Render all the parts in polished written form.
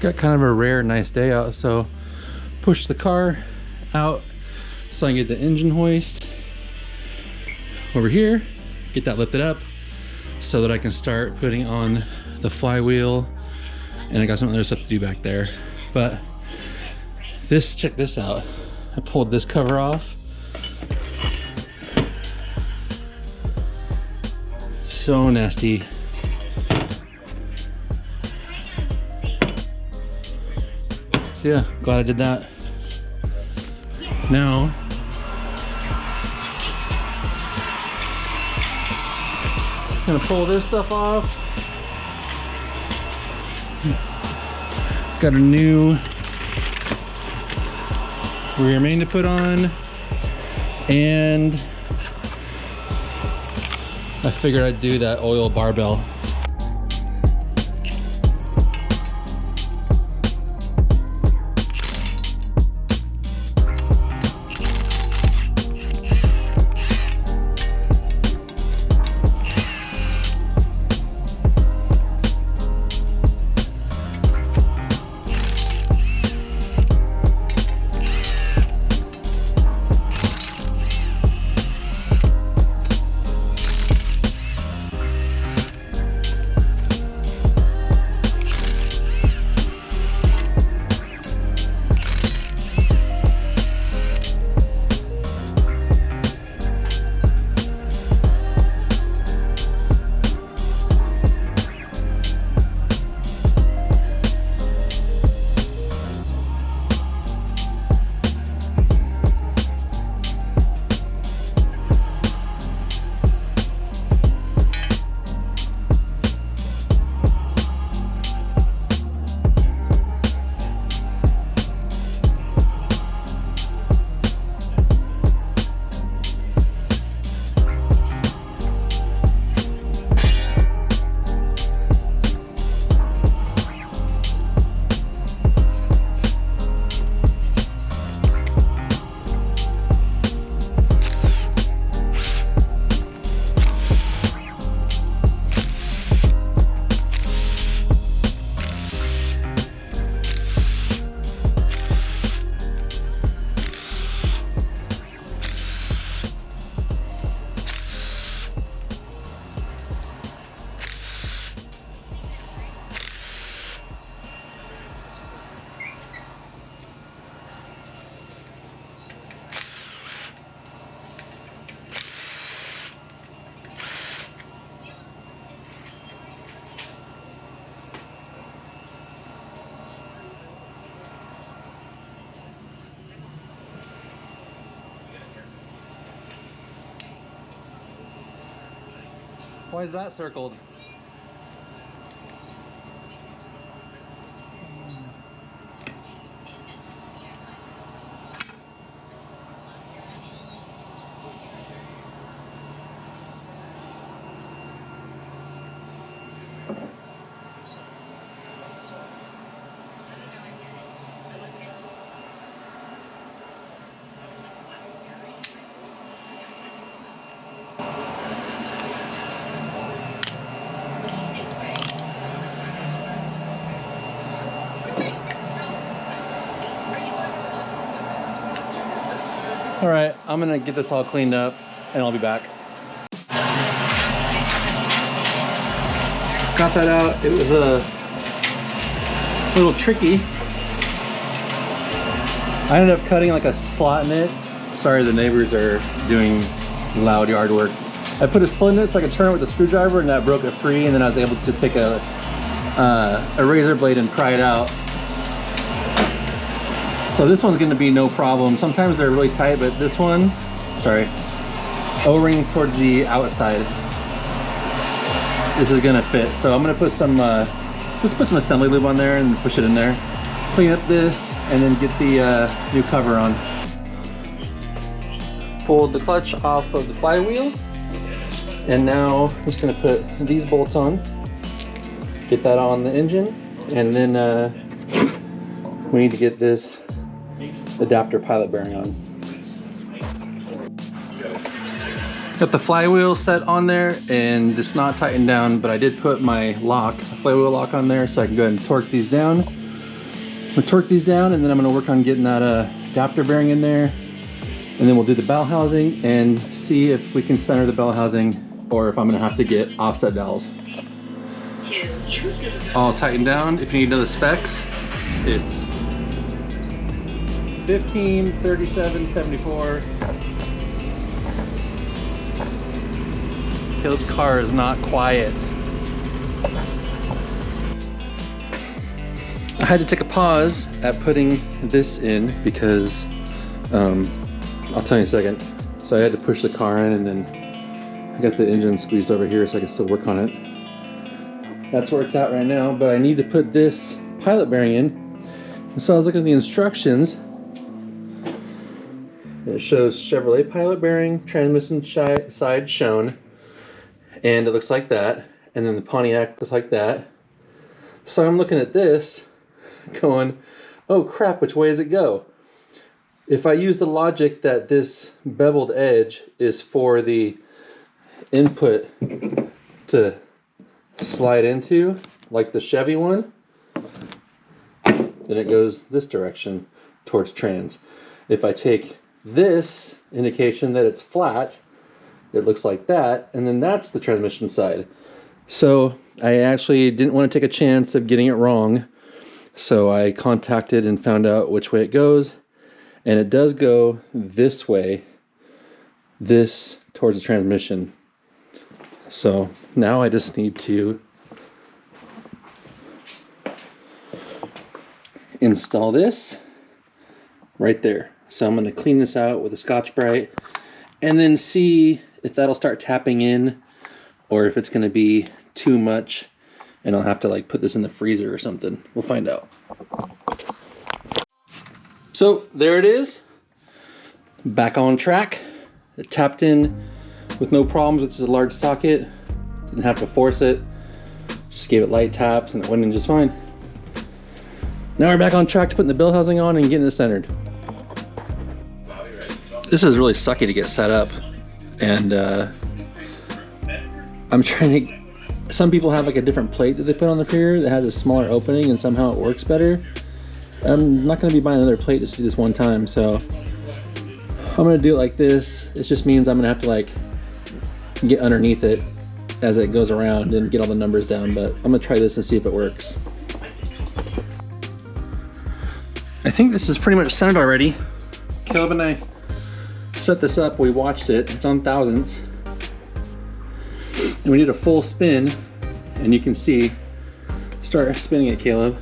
got kind of a rare nice day out, so push the car out so I can get the engine hoist over here, get that lifted up so that I can start putting on the flywheel, and I got some other stuff to do back there. But this, check this out. I pulled this cover off. So nasty. So yeah, glad I did that. Now, gonna pull this stuff off. Got a new rear main to put on, and I figured I'd do that oil barbell. Why is that circled? All right, I'm gonna get this all cleaned up and I'll be back. Got that out. It was a little tricky. I ended up cutting like a slot in it. Sorry, the neighbors are doing loud yard work. I put a slit in it so I could turn it with a screwdriver, and that broke it free, and then I was able to take a razor blade and pry it out. So this one's gonna be no problem. Sometimes they're really tight, but this one, sorry, O-ring towards the outside, this is gonna fit. So I'm gonna put some, just put some assembly lube on there and push it in there. Clean up this, and then get the new cover on. Pulled the clutch off of the flywheel, and now I'm just gonna put these bolts on, get that on the engine, and then we need to get this adapter pilot bearing on. Got the flywheel set on there and it's not tightened down, but I did put my lock, flywheel lock on there, so I can go ahead and torque these down. I'm gonna torque these down, and then I'm gonna work on getting that adapter bearing in there. And then we'll do the bell housing and see if we can center the bell housing or if I'm gonna have to get offset dowels. All tightened down. If you need to know the specs, it's 15, 37, 74. Caleb's car is not quiet. I had to take a pause at putting this in because, I'll tell you in a second. So I had to push the car in, and then I got the engine squeezed over here so I can still work on it. That's where it's at right now, but I need to put this pilot bearing in. And so I was looking at the instructions. It shows Chevrolet pilot bearing, transmission side shown, and it looks like that. And then the Pontiac looks like that. So I'm looking at this, going, oh crap, which way does it go? If I use the logic that this beveled edge is for the input to slide into, like the Chevy one, then it goes this direction towards trans. If I take this indication that it's flat, it looks like that, and then that's the transmission side. So I actually didn't want to take a chance of getting it wrong, so I contacted and found out which way it goes, and it does go this way, this towards the transmission. So now I just need to install this right there. So I'm going to clean this out with a Scotch-Brite and then see if that'll start tapping in or if it's going to be too much and I'll have to like put this in the freezer or something. We'll find out. So there it is. Back on track. It tapped in with no problems, which is a large socket. Didn't have to force it. Just gave it light taps and it went in just fine. Now we're back on track to putting the bell housing on and getting it centered. This is really sucky to get set up, and I'm trying to, some people have like a different plate that they put on the rear that has a smaller opening and somehow it works better. I'm not going to be buying another plate just to do this one time, so I'm going to do it like this. It just means I'm going to have to like get underneath it as it goes around and get all the numbers down, but I'm going to try this and see if it works. I think this is pretty much centered already. Caleb and I set this up, we watched it, it's on thousandths. And we did a full spin, and you can see, start spinning it, Caleb.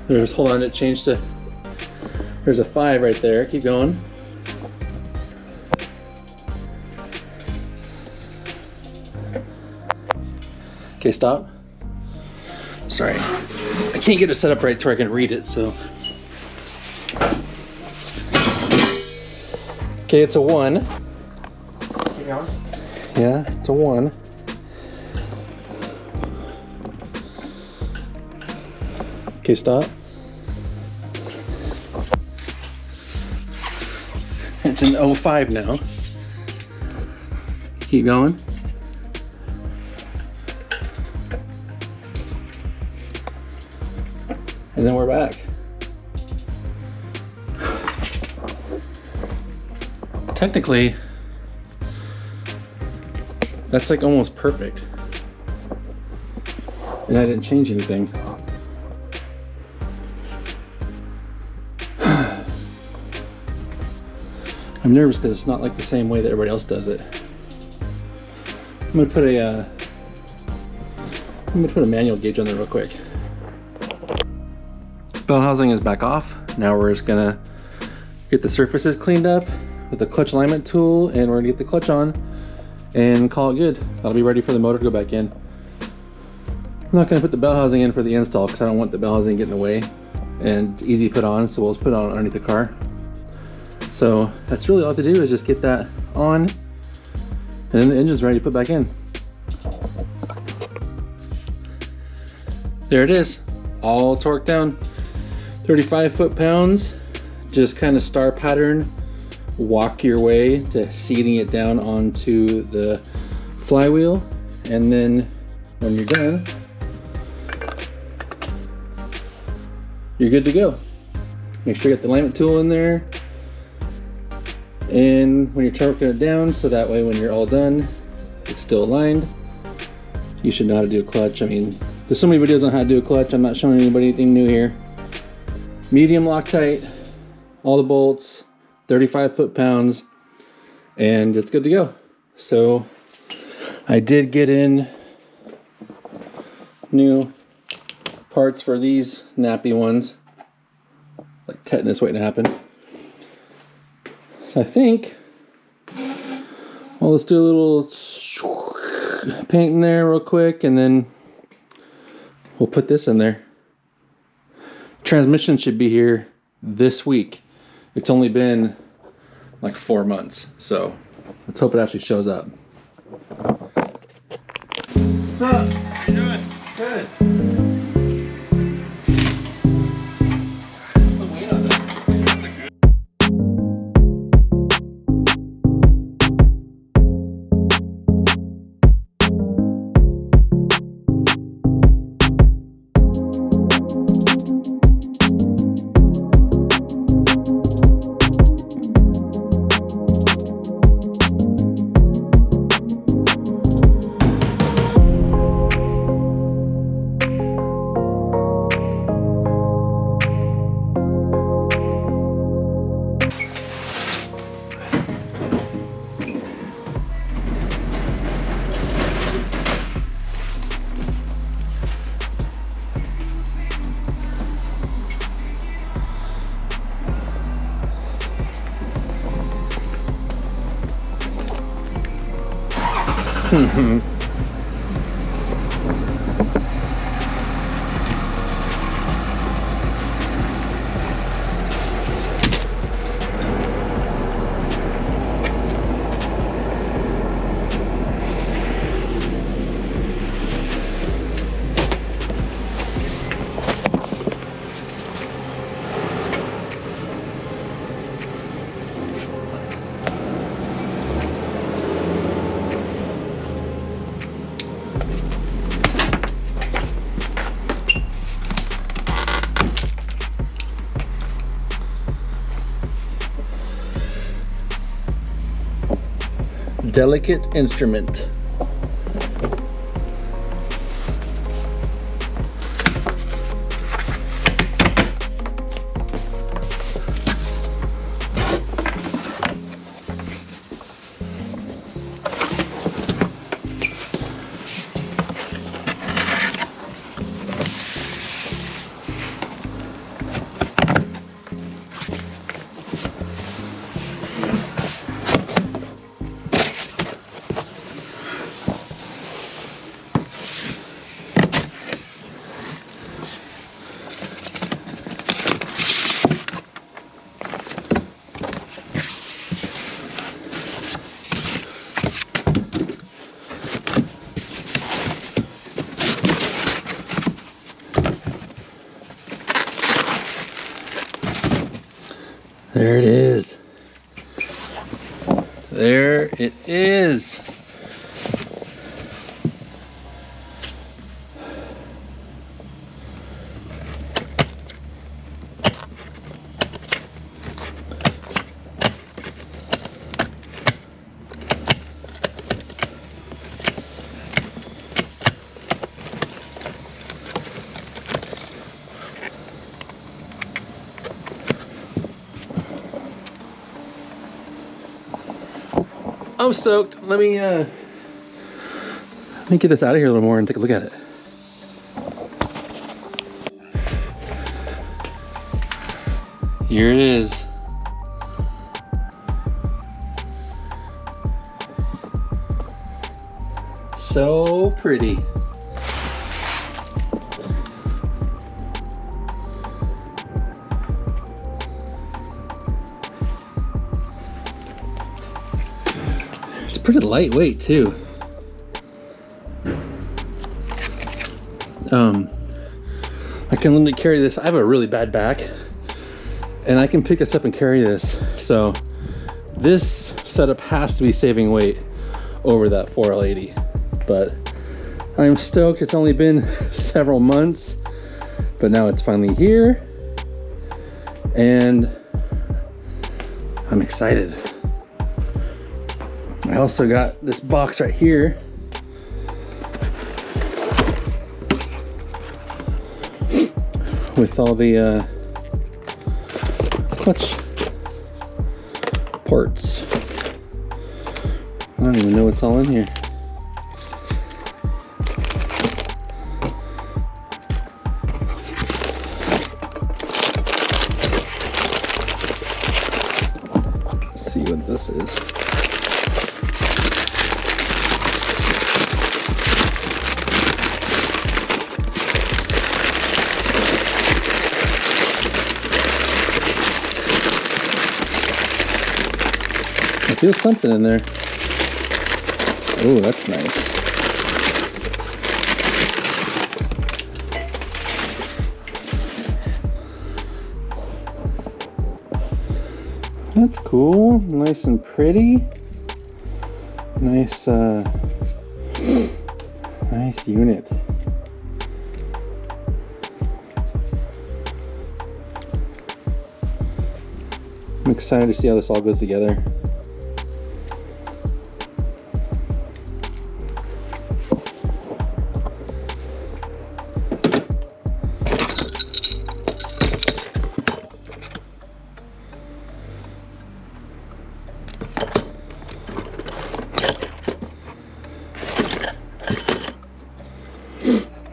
There's, hold on, it changed to, there's a 5 right there, keep going. Okay, stop. Sorry, I can't get it set up right to where I can read it, so. Okay, it's a 1. Keep going. Yeah, it's a 1. Okay, stop. It's an 05 now. Keep going. And then we're back. Technically, that's like almost perfect. And I didn't change anything. I'm nervous because it's not like the same way that everybody else does it. I'm gonna put a manual gauge on there real quick. Bell housing is back off. Now we're just gonna get the surfaces cleaned up with the clutch alignment tool, and we're gonna get the clutch on and call it good. That'll be ready for the motor to go back in. I'm not gonna put the bell housing in for the install because I don't want the bell housing getting in the way, and it's easy to put on, so we'll just put it on underneath the car. So that's really all to do is just get that on, and then the engine's ready to put back in. There it is, all torqued down. 35 foot-pounds, just kind of star pattern, walk your way to seating it down onto the flywheel, and then when you're done, you're good to go. Make sure you get the alignment tool in there. And when you're torquing it down, so that way when you're all done, it's still aligned. You should know how to do a clutch. I mean, there's so many videos on how to do a clutch. I'm not showing anybody anything new here. Medium Loctite, all the bolts, 35 foot-pounds, and it's good to go. So I did get in new parts for these nappy ones, like tetanus waiting to happen. So I think, well, let's do a little paint in there real quick, and then we'll put this in there. Transmission should be here this week. It's only been like 4 months, so let's hope it actually shows up. What's up? How you doing? Good. Delicate instrument. There it is. There it is. I'm stoked. Let me get this out of here a little more and take a look at it. Here it is. So pretty. It's pretty lightweight too. I can literally carry this. I have a really bad back and I can pick this up and carry this. So this setup has to be saving weight over that 4L80, but I'm stoked. It's only been several months, but now it's finally here. and I'm excited. I also got this box right here with all the clutch parts. I don't even know what's all in here. Let's see what this is. I feel something in there. Oh, that's nice. That's cool. Nice and pretty. Nice, nice unit. I'm excited to see how this all goes together.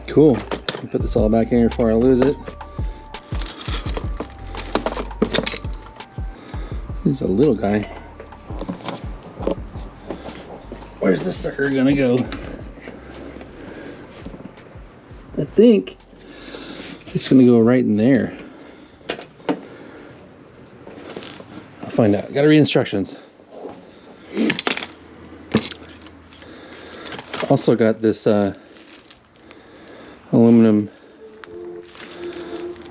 Cool. I'll put this all back in here before I lose it. Here's a little guy. Where's this sucker gonna go? I think it's gonna go right in there. I'll find out. Gotta read instructions. Also got this aluminum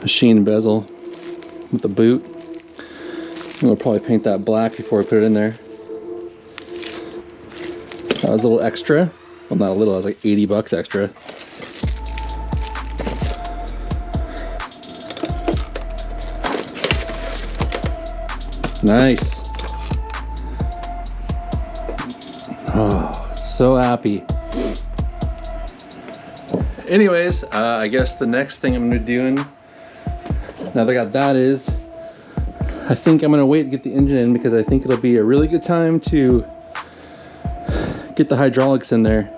machine bezel with the boot. We'll probably paint that black before we put it in there. That was a little extra. Well, not a little, it was like 80 bucks extra. Nice. Oh, so happy. Anyways, I guess the next thing I'm gonna be doing, now that I got that, is I think I'm gonna wait to get the engine in, because I think it'll be a really good time to get the hydraulics in there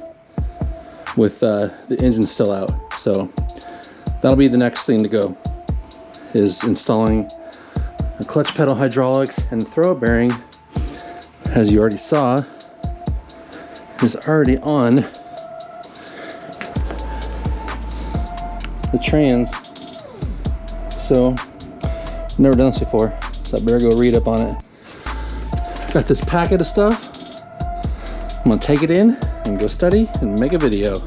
with the engine still out. So that'll be the next thing to go, is installing the clutch pedal hydraulics, and the throw bearing, as you already saw, is already on the trans. So never done this before, so I better go read up on it. Got this packet of stuff. I'm gonna take it in and go study and make a video.